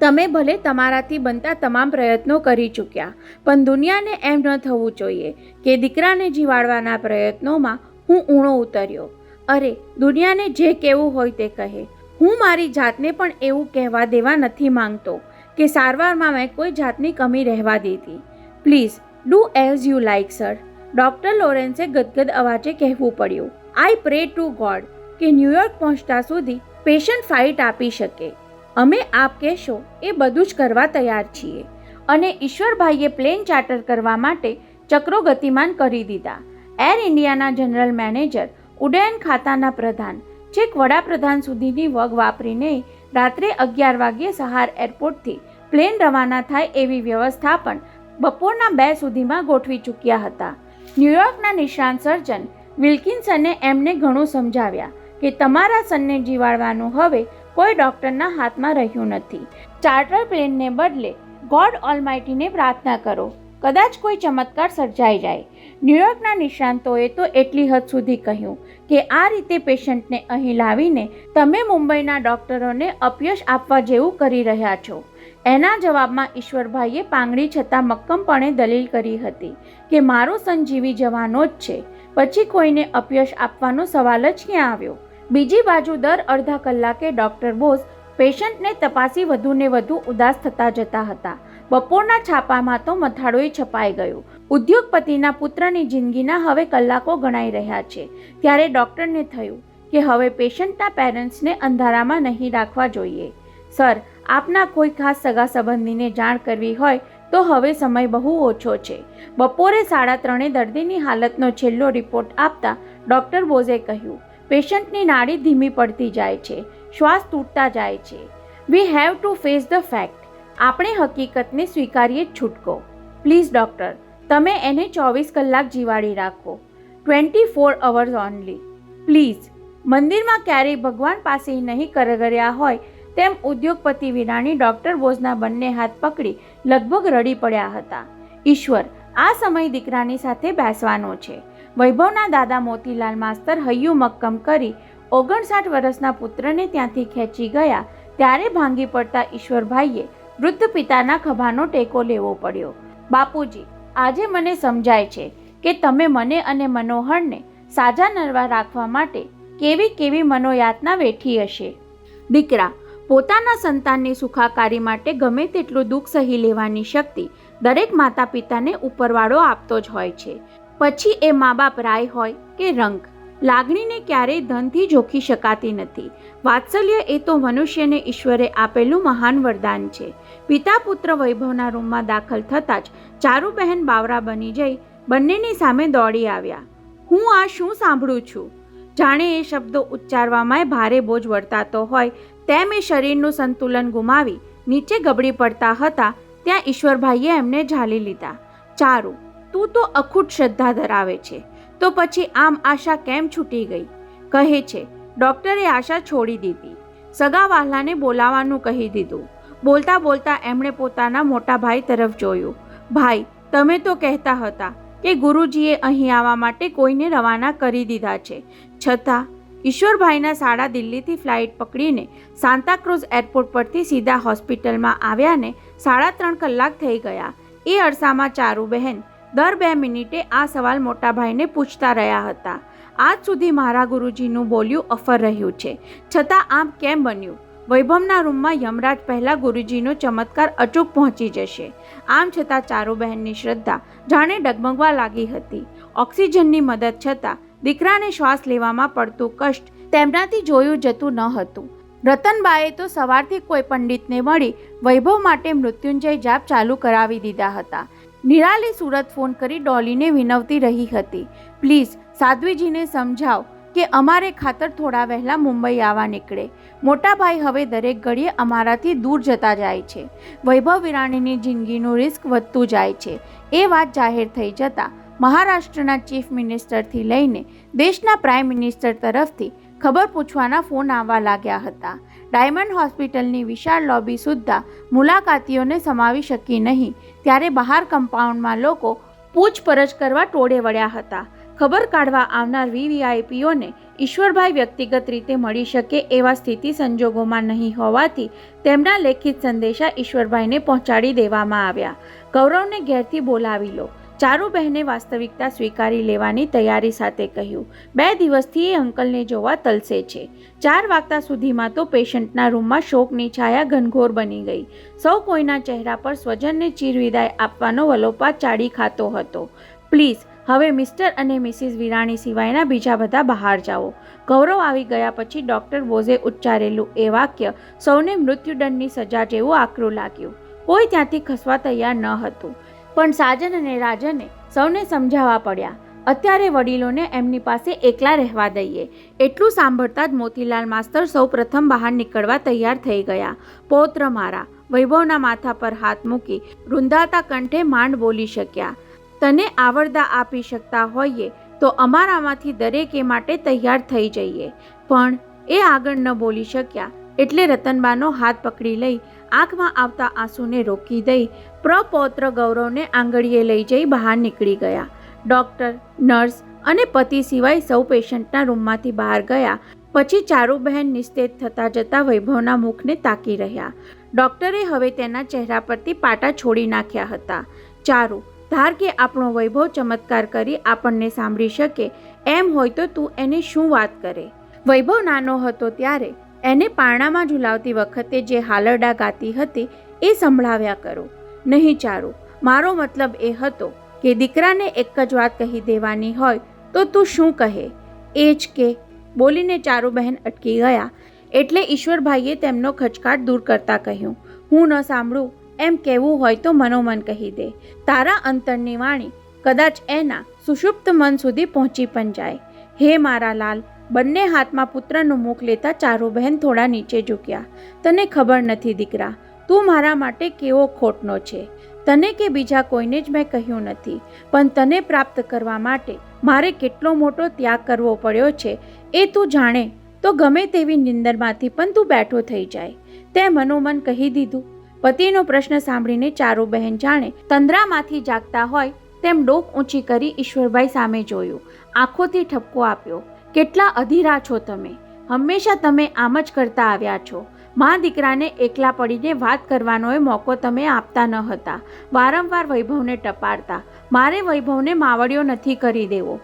તમે ભલે તમારાથી બનતા તમામ પ્રયત્નો કરી ચૂક્યા, પણ દુનિયાને એમ ન થવું જોઈએ કે દીકરાને જીવાડવાના પ્રયત્નોમાં હું ઊણો ઉતર્યો. અરે, દુનિયાને જે કહેવું હોય તે કહે. હું મારી જાતને પણ એવું કહેવા દેવા નથી માંગતો કે સારવારમાં મેં કોઈ જાતની કમી રહેવા દીધી. Please do as you like sir. Doctor લોરેન્સે ગદગદ અવાજે કહેવું પડ્યું. આઈ પ્રે ટુ ગોડ કે ન્યૂયોર્ક પહોંચતા સુધી પેશન્ટ ફાઇટ આપી શકે. અમે આપ કહેશો એ બધું જ કરવા તૈયાર છીએ. અને ઈશ્વરભાઈએ પ્લેન ચાર્ટર કરવા માટે ચક્રો ગતિમાન કરી દીધા. એર ઇન્ડિયાના જનરલ મેનેજર, ઉડ્ડયન ખાતાના પ્રધાન, છેક વડાપ્રધાન સુધીની વગ વાપરીને રાત્રે 11 વાગ્યે સહાર એરપોર્ટથી પ્લેન રવાના થાય એવી વ્યવસ્થા પણ બપોરના 2 સુધીમાં ગોઠવી ચૂક્યા હતા. ન્યૂયોર્કના નિષ્ણાંત સર્જન વિલ્કિન્સને એમને ઘણું સમજાવ્યા કે તમારા સનને જીવાડવાનું હવે કોઈ ડૉક્ટરના હાથમાં રહ્યું નથી. ચાર્ટર પ્લેનને બદલે ગોડ ઓલમાઇટીને પ્રાર્થના કરો, કદાચ કોઈ ચમત્કાર સર્જાઈ જાય. ન્યૂયોર્કના નિષ્ણાંતોએ તો એટલી હદ સુધી કહ્યું કે આ રીતે પેશન્ટને અહીં લાવીને તમે મુંબઈના ડૉક્ટરોને અપયશ આપવા જેવું કરી રહ્યા છો. એના જવાબમાં ઈશ્વરભાઈએ પાંગડી છતાં મક્કમપણે દલીલ કરી હતી કે મારો સન જીવી જવાનો જ છે, પછી કોઈને અપયશ આપવાનો સવાલ જ ક્યાં આવ્યો. બીજી બાજુ દર અડધા કલાકે ડૉક્ટર બોઝ પેશન્ટને તપાસી વધુને વધુ ઉદાસ થતા જતા હતા. બપોરના છાપામાં તો મથાળોય છપાઈ ગયું. ઉદ્યોગપતિના પુત્રની જિંદગીના હવે કલાકો ગણાઈ રહ્યા છે. ત્યારે ડૉક્ટરને થયું કે હવે પેશન્ટના પેરેન્ટ્સને અંધારામાં નહીં રાખવા જોઈએ. સર, આપના કોઈ ખાસ સગા સંબંધીને જાણ કરવી હોય તો હવે સમય બહુ ઓછો છે. બપોરે 3:30 દર્દીની હાલતનો છેલ્લો રિપોર્ટ આપતા ડૉક્ટર બોઝે કહ્યું, પેશન્ટની નાડી ધીમી પડતી જાય છે, શ્વાસ તૂટતા જાય છે. We have to face the fact. આપણે હકીકતને સ્વીકારીએ જ છૂટકો. પ્લીઝ ડૉક્ટર, તમે એને 24 કલાક જીવાડી રાખો. 24 અવર્સ ઓનલી. પ્લીઝ. મંદિરમાં ક્યારેય ભગવાન પાસે નહીં કરગર્યા હોય તેમ ઉદ્યોગપતિ વિરાણી ડૉક્ટર બોઝના બંને હાથ પકડી લગભગ રડી પડ્યા હતા. ઈશ્વર, આ સમય દીકરાની સાથે બેસવાનો છે. વૈભવના દાદા મોતીલાલ માસ્તર હૈયું મક્કમ કરી 59 વર્ષના પુત્રને ત્યાંથી ખેંચી ગયા ત્યારે ભાંગી પડતા ઈશ્વરભાઈએ વૃદ્ધ પિતાના ખભાનો ટેકો લેવો પડ્યો. બાપુજી, આજે મને સમજાય છે કે તમે મને અને મનોહરને સાજા નરવા રાખવા માટે કેવી કેવી મનોયાતના વેઠી હશે. દીકરા, પોતાના સંતાનની સુખાકારી માટે ગમે તેટલું દુઃખ સહી લેવાની શક્તિ દરેક માતા પિતાને ઉપરવાળો આપતો જ હોય છે. પછી એ મા બાપ રાય હોય કે રંગ. લાગણીને ક્યારેય ધનથી જોખી શકાતી નથી. વાત્સલ્ય એ તો મનુષ્યને ઈશ્વરે આપેલું મહાન વરદાન છે. પિતા પુત્ર વૈભવના રૂમમાં દાખલ થતાં જ ચારુબહેન બાવરા બની જઈ બંનેની સામે દોડી આવ્યા. હું આ શું સાંભળું છું? જાણે એ શબ્દો ઉચ્ચારવામાં ભારે બોજ વર્તાતો હોય તેમ એ શરીરનું સંતુલન ગુમાવી નીચે ગબડી પડતા હતા ત્યાં ઈશ્વરભાઈએ એમને ઝાલી લીધા. ચારુ, તું તો અખૂટ શ્રદ્ધા ધરાવે છે, તો પછી આમ આશા કેમ છૂટી ગઈ? કહે છે ડૉક્ટરે આશા છોડી દીધી. સગા વહાલાને બોલાવવાનું કહી દીધું. બોલતા બોલતા એમણે પોતાના મોટા ભાઈ તરફ જોયું. ભાઈ, તમે તો કહેતા હતા કે ગુરુજીએ અહીં આવવા માટે કોઈને રવાના કરી દીધા છે, છતાં ઈશ્વરભાઈના સાડા દિલ્હીથી ફ્લાઇટ પકડીને સાન્તાક્રુઝ એરપોર્ટ પરથી સીધા હોસ્પિટલમાં આવ્યાને 3.5 કલાક થઈ ગયા. એ અરસામાં ચારુબહેન દર 2 મિનિટે આ સવાલ મોટાભાઈને પૂછતા રહ્યા હતા. આજ સુધી મારા ગુરુજીનું બોલ્યું અફર રહ્યું છે, છતાં આમ કેમ બન્યું? વૈભવના રૂમમાં યમરાજ પહેલાં ગુરુજીનો ચમત્કાર અચૂક પહોંચી જશે. આમ છતાં ચારુબહેનની શ્રદ્ધા જાણે ડગમગવા લાગી હતી. ઓક્સિજનની મદદ છતાં દીકરાને શ્વાસ લેવામાં પડતું કષ્ટ તેમનાથી જોયું જતું ન હતું. રતનબાએ તો સવારથી કોઈ પંડિતને મળી વૈભવ માટે મૃત્યુંજય જાપ ચાલુ કરાવી દીધા હતા. નિરાલી સુરત ફોન કરી ડોલીને વિનવતી રહી હતી, પ્લીઝ સાધ્વીજીને સમજાવ કે અમારે ખાતર થોડા વહેલા મુંબઈ આવવા નીકળે. મોટાભાઈ હવે દરેક ઘડીએ અમારાથી દૂર જતા જાય છે. વૈભવ વિરાણીની જિંદગીનું રિસ્ક વધતું જાય છે. એ વાત જાહેર થઈ જતાં મહારાષ્ટ્રના ચીફ મિનિસ્ટરથી લઈને દેશના પ્રાઇમ મિનિસ્ટર તરફથી ખબર પૂછવાના ફોન આવવા લાગ્યા હતા. ડાયમંડ હોસ્પિટલની વિશાળ લોબી સુદ્ધા મુલાકાતીઓને સમાવી શકી નહીં ત્યારે બહાર કમ્પાઉન્ડમાં લોકો પૂછપરછ કરવા ટોળે વળ્યા હતા. ખબર કાઢવા આવનાર વીવીઆઈપીઓને ઈશ્વરભાઈ વ્યક્તિગત રીતે મળી શકે એવા સ્થિતિ સંજોગોમાં નહીં હોવાથી તેમના લેખિત સંદેશા ઈશ્વરભાઈને પહોંચાડી દેવામાં આવ્યા. ગૌરવને ઘેરથી બોલાવી લો. ચારુબહેને વાસ્તવિકતા સ્વીકારી લેવાની તૈયારી સાથે કહ્યું. 2 દિવસથી એ અંકલને જોવા તલસે છે. 4 વાગ્યા સુધીમાં તો પેશન્ટના રૂમમાં શોકની છાયા ઘનઘોર બની ગઈ. સૌ કોઈના ચહેરા પર સ્વજનને ચીરવિદાય આપવાનો વલોપાત ચાડી ખાતો હતો. પ્લીઝ હવે મિસ્ટર અને મિસિસ વિરાણી સિવાયના બીજા બધા બહાર જાઓ. ગૌરવ આવી ગયા પછી ડૉક્ટર બોઝે ઉચ્ચારેલું એ વાક્ય સૌને મૃત્યુદંડની સજા જેવું આકરું લાગ્યું. કોઈ ત્યાંથી ખસવા તૈયાર ન હતું, પણ સાજન અને રાજને સૌને સમજાવવા પડ્યા. અત્યારે વડીલોને એમની પાસે એકલા રહેવા દઈએ. એટલું સાંભળતા જ મોતીલાલ માસ્તર સૌ પ્રથમ બહાર નીકળવા તૈયાર થઈ ગયા. પૌત્ર મારા, વૈભવના માથા પર હાથ મૂકી રૂંધાતા કંઠે માંડ બોલી શક્યા. તને આવરદા આપી શકતા હોઈએ તો અમારામાંથી દરેકે માટે તૈયાર થઈ જઈએ. પણ એ આગળ ન બોલી શક્યા એટલે રતનબાનો હાથ પકડી લઈ આંખમાં આવતા આંસુને રોકી દઈ પ્રપૌત્ર ગૌરવને આંગળીએ લઈ જઈ બહાર નીકળી ગયા. ડૉક્ટર, નર્સ અને પતિ સિવાય સૌ પેશન્ટના રૂમમાંથી બહાર ગયા પછી ચારુબહેન નિસ્તેજ થતા જતા વૈભવના મુખને તાકી રહ્યા. ડૉક્ટરે હવે તેના ચહેરા પરથી પાટા છોડી નાખ્યા હતા. ચારુ, ધાર કે આપણો વૈભવ ચમત્કાર કરી આપણને સાંભળી શકે એમ હોય તો તું એને શું વાત કરે? વૈભવ નાનો હતો ત્યારે એને પારણામાં ઝુલાવતી વખતે જે હાલરડા ગાતી હતી એ સંભળાવ્યા કરો. નહીં ચારુ, મારો મતલબ એ હતો કે દીકરાને એક જ વાત કહી દેવાની હોય તો તું શું કહે? એ જ કે બોલીને ચારુબહેન અટકી ગયા એટલે ઈશ્વરભાઈએ તેમનો ખચકાટ દૂર કરતા કહ્યું, હું ન સાંભળું એમ કહેવું હોય તો મનોમન કહી દે. તારા અંતરની વાણી કદાચ એના સુષુપ્ત મન સુધી પહોંચી પણ જાય. હે મારા લાલ! બંને હાથમાં પુત્રનું મુખ લેતા ચારુબહેન થોડા નીચે ઝૂક્યા. તને ખબર નથી દીકરા, તું મારા માટે કેવો ખોટનો છે. તને કે બીજા કોઈને જ મેં કહ્યું નથી, પણ તને પ્રાપ્ત કરવા માટે મારે કેટલો મોટો ત્યાગ કરવો પડ્યો છે એ તું જાણે તો ગમે તેવી નિંદરમાંથી પણ તું બેઠો થઈ જાય. તે મનોમન કહી દીધું. પતિનો પ્રશ્ન સાંભળીને ચારુબહેન જાણે તંદ્રામાંથી જાગતા હોય તેમ ડોક ઊંચી કરી ઈશ્વરભાઈ સામે જોયું. આંખોથી ઠપકો આપ્યો. કેટલા અધીરા છો તમે! હંમેશા તમે આમ જ કરતા આવ્યા છો. મા દીકરાને એકલા પડીને વાત કરવાનો એ મોકો તમે આપતા ન હતા. વારંવાર વૈભવને ટપારતા. મારે વૈભવને માવડિયો નથી કરી દેવો.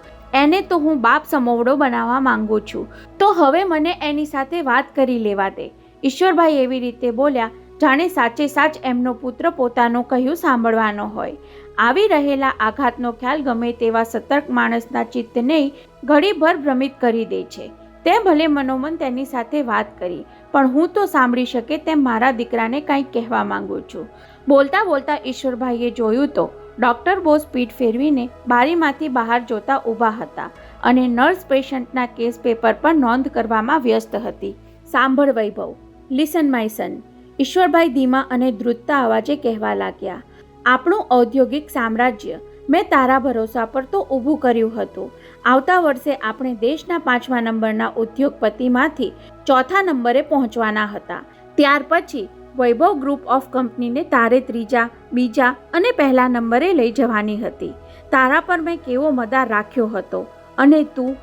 એને તો હું બાપ સમોવડો બનાવવા માંગુ છું, તો હવે મને એની સાથે વાત કરી લેવા દે. ઈશ્વરભાઈ એવી રીતે બોલ્યા જાણે સાચે સાચ એમનો પુત્ર પોતાનું કહ્યું સાંભળવાનો હોય. આવી રહેલા આઘાતનો ખ્યાલ ગમે તેવા સતર્ક માણસના ચિત્તને ઘડીભર ભ્રમિત કરી દે છે. તે ભલે મનોમન તેની સાથે વાત કરી, પણ હું તો સાંભળી શકે તેમ મારા દીકરાને કંઈક કહેવા માંગુ છું. બોલતા બોલતા ઈશ્વરભાઈએ જોયું તો ડૉક્ટર બોઝ પીઠ ફેરવીને બારીમાંથી બહાર જોતા ઊભા હતા અને નર્સ પેશન્ટના કેસ પેપર પર નોંધ કરવામાં વ્યસ્ત હતી. સાંભળ વૈભવ, લિસન માય સન, ઈશ્વરભાઈ ધીમા અને ધ્રુજતા અવાજે કહેવા લાગ્યા. આપણું ઔદ્યોગિક સામ્રાજ્ય મેં તારા ભરોસા પર તો ઊભું કર્યું હતું. આવતા વર્ષે આપણે દેશના 5મા નંબરના ઉદ્યોગપતિમાંથી 4થા નંબરે પહોંચવાના હતા. ત્યાર પછી વૈભવ ગ્રુપ ઓફ કંપનીને તારે 3જા, 2જા અને 1લા નંબરે લઈ જવાની હતી. તારા પર મેં કેવો મદાર રાખ્યો હતો. અને તું?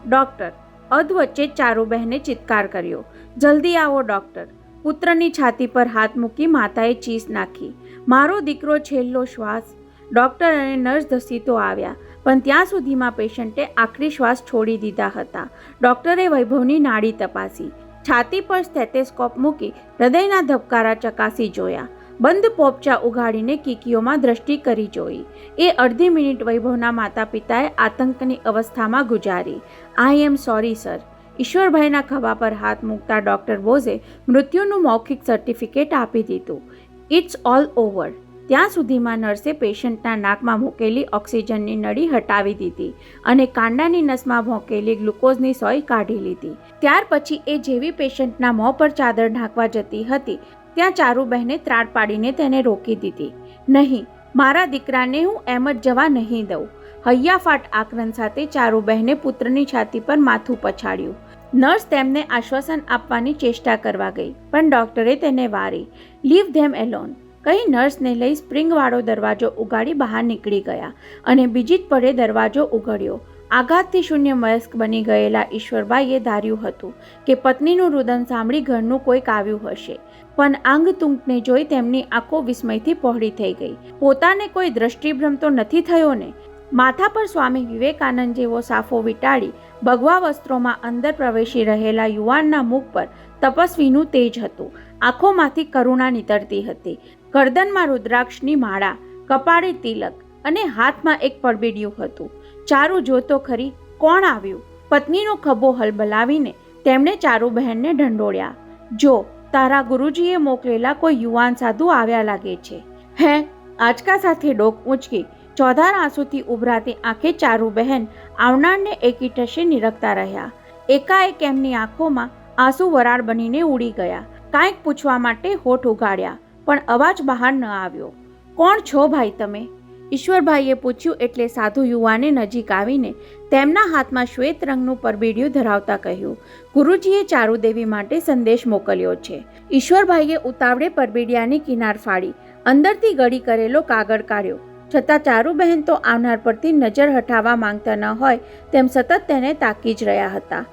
ડૉક્ટર અધવચ્ચે ચારુબહેને ચિત્કાર કર્યો. જલ્દી આવો ડૉક્ટર. પુત્રની છાતી પર હાથ મૂકી માતાએ ચીસ નાખી. મારો દીકરો છેલ્લો શ્વાસ. ડૉક્ટર અને નર્સ ધસીતો આવ્યા, પણ ત્યાં સુધીમાં પેશન્ટે આખરી શ્વાસ છોડી દીધા હતા. ડૉક્ટરે વૈભવની નાડી તપાસી, છાતી પર સ્ટેથેસ્કોપ મૂકી હૃદયના ધબકારા ચકાસી જોયા. બંધ પોપચા ઉઘાડીને કીકીઓમાં દ્રષ્ટિ કરી જોઈ. એ અડધી મિનિટ વૈભવના માતા પિતાએ આતંકની અવસ્થામાં ગુજારી. આઈ એમ સોરી સર. ઈશ્વરભાઈના ખભા પર હાથ મૂકતા ડૉક્ટર બોઝે મૃત્યુનું મૌખિક સર્ટિફિકેટ આપી દીધું. It's all over. ત્યાં સુધીમાં નર્સે પેશન્ટના નાકમાં મૂકેલી ઓક્સિજનની નળી હટાવી દીધી અને કાંડાની નસમાં ભોંકેલી ગ્લુકોઝની સોય કાઢી લીધી. ત્યાર પછી એ જેવી પેશન્ટના મોં પર ચાદર ઢાંકવા જતી હતી ત્યાં ચારુબહેને ત્રાડ પાડીને તેને રોકી દીધી. નહીં, મારા દીકરાને હું એમ જ જવા નહીં દઉં. હૈયાફાટ આક્રંદ સાથે ચારુબહેને પુત્રની છાતી પર માથું પછાડ્યું. નર્સ તેમને આશ્વાસન આપવાની ચેષ્ટા કરવા ગઈ, પણ ડૉક્ટરે તેને વારી. લીવ ધેમ એલોન કહી નર્સને લઈ સ્પ્રિંગવાળો દરવાજો ઉગાડી બહાર નીકળી ગયા અને બીજી જ પળે દરવાજો ઉઘડ્યો. આઘાતથી શૂન્યમસ્ક બની ગયેલા ઈશ્વરભાઈએ ધાર્યું હતું કે પત્નીનું રુદન સાંભળી ઘરનું કોઈક આવ્યું હશે, પણ આંગતુંકને જોઈ તેમની આંખો વિસ્મયથી પહોળી થઈ ગઈ. પોતાને કોઈ દ્રષ્ટિભ્રમ તો નથી થયો ને? માથા પર સ્વામી વિવેકાનંદ જેવો સાફો વીંટાળી ભગવા વસ્ત્રોમાં અંદર પ્રવેશી રહેલા યુવાનના મુખ પર તપસ્વીનું તેજ હતું. આંખોમાંથી કરુણા નીતરતી હતી. ગરદનમાં રુદ્રાક્ષની માળા, કપાળે તિલક અને હાથમાં એક પડબીડિયું હતું. ચારુ જોતો ખરી, કોણ આવ્યું? પત્નીનો ખભો હલબલાવીને તેમણે ચારુબહેનને ઢંઢોળ્યા. જો, તારા ગુરુજીએ મોકલેલા કોઈ યુવાન સાધુ આવ્યા લાગે છે. હે? આંચકા સાથે ડોક ઊંચકી ચોધાર આંસુથી ઉભરાતી આંખે ચારુબહેન આવનારને એકીટશે નિરખતા રહ્યા. એકાએક એમની આંખોમાં આંસુ વરાળ બનીને ઉડી ગયા. કાંઈક પૂછવા માટે હોઠ ઉગાડ્યા, પણ અવાજ બહાર ન આવ્યો. કોણ છો ભાઈ તમે? ઈશ્વરભાઈએ પૂછ્યું એટલે સાધુ યુવાને નજીક આવીને તેમના હાથમાં શ્વેત રંગનું પરબીડિયું ધરાવતા કહ્યું, ગુરુજીએ ચારુદેવી માટે સંદેશ મોકલ્યો છે. ઈશ્વરભાઈએ ઉતાવળે પરબીડિયાની કિનાર ફાડી અંદરથી ગળી કરેલો કાગળ કાઢ્યો. છતાં ચારુબહેન તો આવનાર પરથી નજર હટાવવા માંગતા ન હોય તેમ સતત તેને તાકી જ રહ્યા હતા.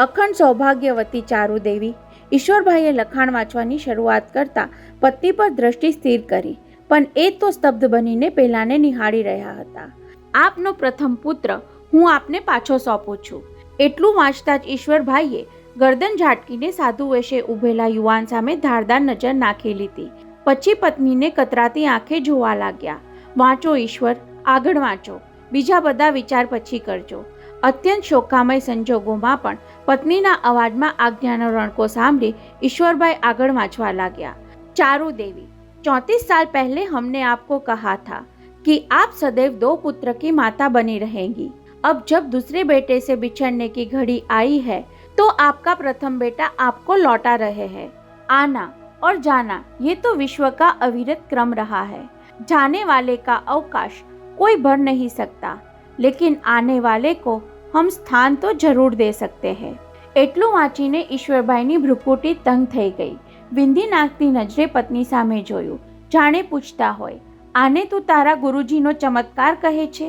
અખંડ સૌભાગ્યવતી ચારુદેવી. ઈશ્વરભાઈએ લખાણ વાંચવાની શરૂઆત કરતા પત્ની પર દ્રષ્ટિ સ્થિર કરી, પણ એ તો સ્તબ્ધ બનીને પેલાને નિહાળી રહ્યા હતા. આપનો પ્રથમ પુત્ર હું આપને પાછો સોંપું છું. એટલું વાંચતા જ ઈશ્વરભાઈએ ગરદન ઝાટકીને સાધુ વેશે ઊભેલા યુવાન સામે ધારદાર નજર નાખી લીધી. પછી પત્નીને કતરાતી આંખે જોવા લાગ્યા. વાંચો ઈશ્વર, આગળ વાંચો. બીજા બધા વિચાર પછી કરજો. અત્યંત શોકામય સંજોગોમાં પણ પત્નીના અવાજમાં આજ્ઞાનો રણકો સાંભળી ઈશ્વરભાઈ આગળ વાંચવા લાગ્યા. ચારુદેવી, 34 साल पहले हमने आपको कहा था कि आप सदैव 2 पुत्र की माता बनी रहेंगी. अब जब दूसरे बेटे से बिछड़ने की घड़ी आई है तो आपका प्रथम बेटा आपको लौटा रहे हैं. आना और जाना ये तो विश्व का अविरत क्रम रहा है. जाने वाले का अवकाश कोई भर नहीं सकता, लेकिन आने वाले को हम स्थान तो जरूर दे सकते हैं. એટલું વાંચીને ઈશ્વરભાઈની ભ્રુકુટી તંગ થઈ ગઈ. વિંધી નાખતી નજરે પત્ની સામે જોયું, જાણે પૂછતા હોય, આને તું તારા ગુરુજીનો ચમત્કાર કહે છે?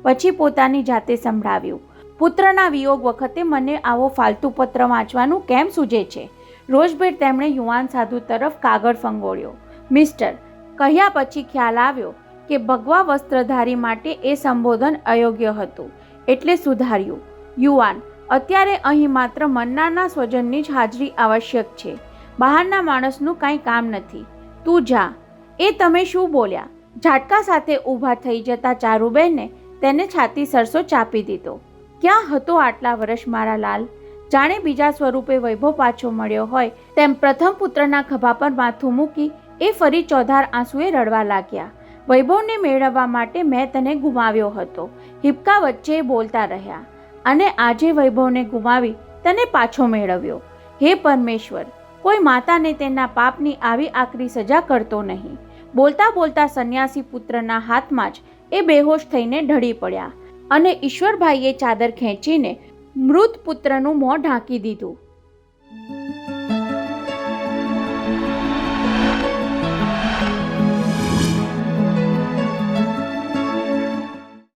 પછી પોતાની જાતે સંભળાવ્યું, પુત્રના વિયોગ વખતે મને આવો ફાલતુ પત્ર વાંચવાનું કેમ સૂજે છે? રોજભેર તેમણે યુવાન સાધુ તરફ કાગળ ફંગોળ્યો. મિસ્ટર કહ્યા પછી ખ્યાલ આવ્યો કે ભગવા વસ્ત્રધારી માટે એ સંબોધન અયોગ્ય હતું, એટલે સુધાર્યું. યુવાન, અત્યારે અહીં માત્ર મનનારના સ્વજનની જ હાજરી આવશ્યક છે. બહારના માણસનું કાંઈ કામ નથી. તું જા. એ તમે શું બોલ્યા? ઝાટકા સાથે ઊભા થઈ જતા ચારુબેને તેને છાતી સરસો ચાપી દીધો. ક્યાં હતો આટલા વર્ષ મારા લાલ? જાણે બીજા સ્વરૂપે વૈભવ પાછો મળ્યો હોય તેમ પ્રથમ પુત્રના ખભા પર માથું મૂકી એ ફરી ચોધાર આંસુએ રડવા લાગ્યા. વૈભવને મેળવવા માટે મેં તને ગુમાવ્યો હતો, હિપકા વચ્ચે બોલતા રહ્યા, અને આજે વૈભવને ગુમાવી તને પાછો મેળવ્યો. હે પરમેશ્વર, કોઈ માતાને તેના પાપની આવી આકરી સજા કરતો નહીં. બોલતા બોલતા સંન્યાસી પુત્રના હાથમાં જ એ બેહોશ થઈને ઢળી પડ્યા, અને ઈશ્વરભાઈએ ચાદર ખેંચીને મૃત પુત્રનું મોં ઢાંકી દીધું.